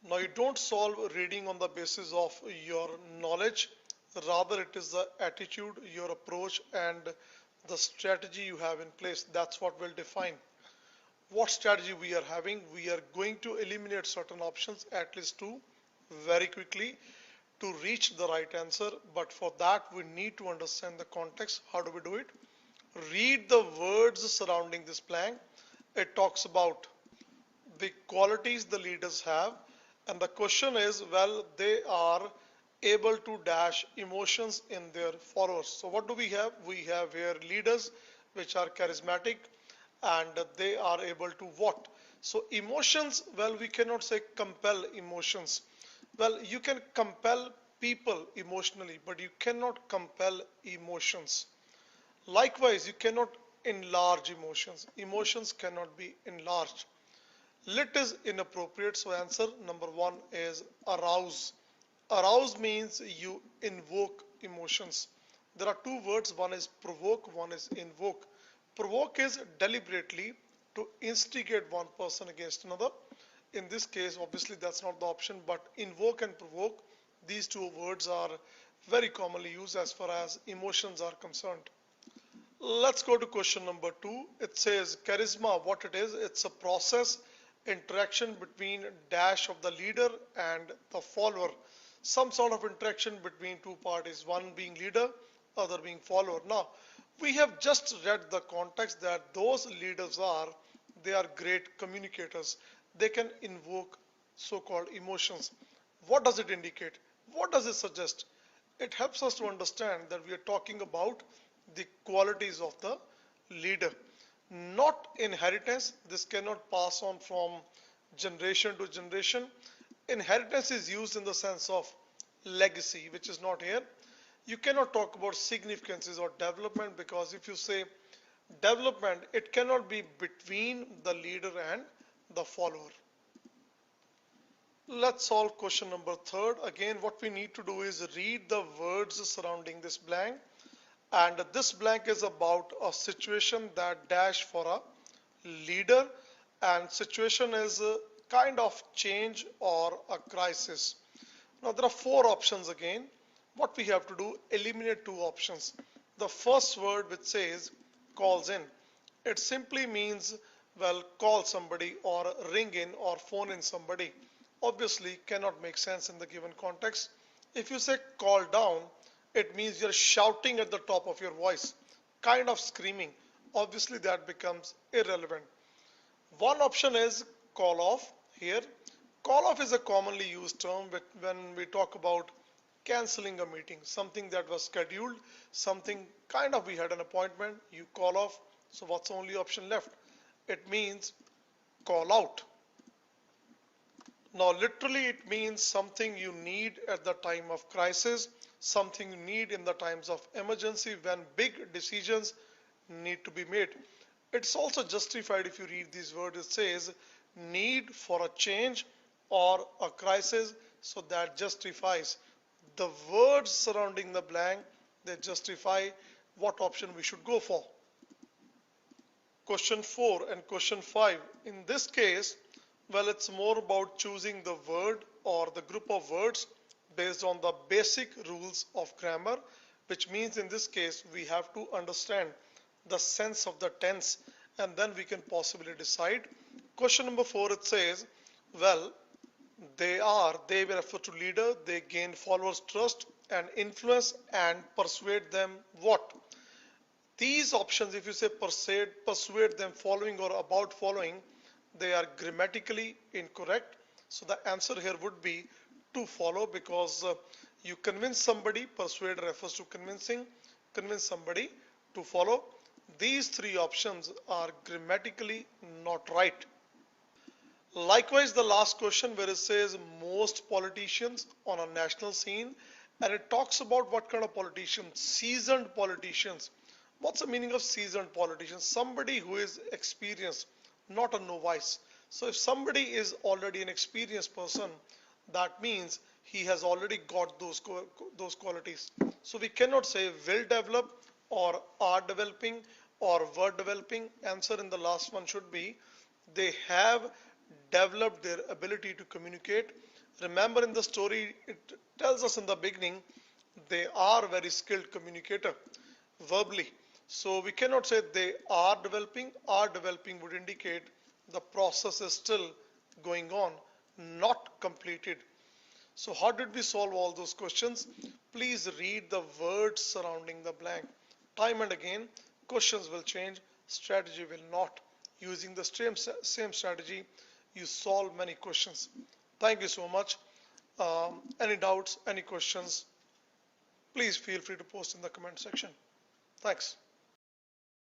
Now you don't solve reading on the basis of your knowledge, rather it is the attitude, your approach and the strategy you have in place. That's what will define what strategy we are having. We are going to eliminate certain options, at least two, very quickly to reach the right answer. But for that we need to understand the context. How do we do it? Read the words surrounding this blank. It talks about the qualities the leaders have, and the question is, well, they are able to dash emotions in their followers. So what do we have? We have here leaders which are charismatic and they are able to what? So emotions, well, we cannot say compel emotions. Well, you can compel people emotionally, but you cannot compel emotions. Likewise, you cannot enlarge emotions. Emotions cannot be enlarged. Lit is inappropriate, so answer number one is arouse. Arouse means you invoke emotions. There are two words, one is provoke, one is invoke. Provoke is deliberately to instigate one person against another. In this case, obviously that's not the option, but invoke and provoke, these two words are very commonly used as far as emotions are concerned. Let's go to question number two. It says charisma, what it is, it's a process, interaction between dash of the leader and the follower. Some sort of interaction between two parties, one being leader, other being follower. Now, we have just read the context that those leaders they are great communicators. They can invoke so-called emotions. What does it indicate? What does it suggest? It helps us to understand that we are talking about the qualities of the leader, not inheritance. This cannot pass on from generation to generation. Inheritance is used in the sense of legacy, which is not here. You cannot talk about significances or development, because if you say development, it cannot be between the leader and the follower. Let's solve question number third. Again, what we need to do is read the words surrounding this blank. And this blank is about a situation that dash for a leader, and situation is a kind of change or a crisis. Now there are four options again. What we have to do, eliminate two options. The first word which says calls in, it simply means, well, call somebody or ring in or phone in somebody. Obviously cannot make sense in the given context. If you say call down, it means you're shouting at the top of your voice, kind of screaming. Obviously that becomes irrelevant. One option is call off here. Call off is a commonly used term when we talk about canceling a meeting, something that was scheduled, something kind of we had an appointment, you call off. So what's the only option left? It means call out. Now literally it means something you need at the time of crisis, something you need in the times of emergency when big decisions need to be made. It's also justified if you read these words. It says need for a change or a crisis, so that justifies. The words surrounding the blank, they justify what option we should go for. Question 4 and question 5. In this case, well, it's more about choosing the word or the group of words based on the basic rules of grammar, which means in this case we have to understand the sense of the tense, and then we can possibly decide. Question number 4, it says, well, they will refer to leader, they gain followers trust and influence and persuade them what? These options, if you say persuade them following or about following, they are grammatically incorrect. So the answer here would be to follow, because you convince somebody, persuade refers to convincing, convince somebody to follow. These three options are grammatically not right. Likewise, the last question where it says most politicians on a national scene, and it talks about what kind of politicians, seasoned politicians. What's the meaning of seasoned politicians? Somebody who is experienced, not a novice. So if somebody is already an experienced person, that means he has already got those qualities. So we cannot say will develop or are developing or were developing. Answer in the last one should be they have developed their ability to communicate. Remember in the story, it tells us in the beginning, they are very skilled communicator verbally. So we cannot say they are developing. Are developing would indicate the process is still going on, not completed. So how did we solve all those questions? Please read the words surrounding the blank. Time and again, questions will change, strategy will not. Using the same strategy, you solve many questions. Thank you so much. Any doubts, any questions, please feel free to post in the comment section. Thanks.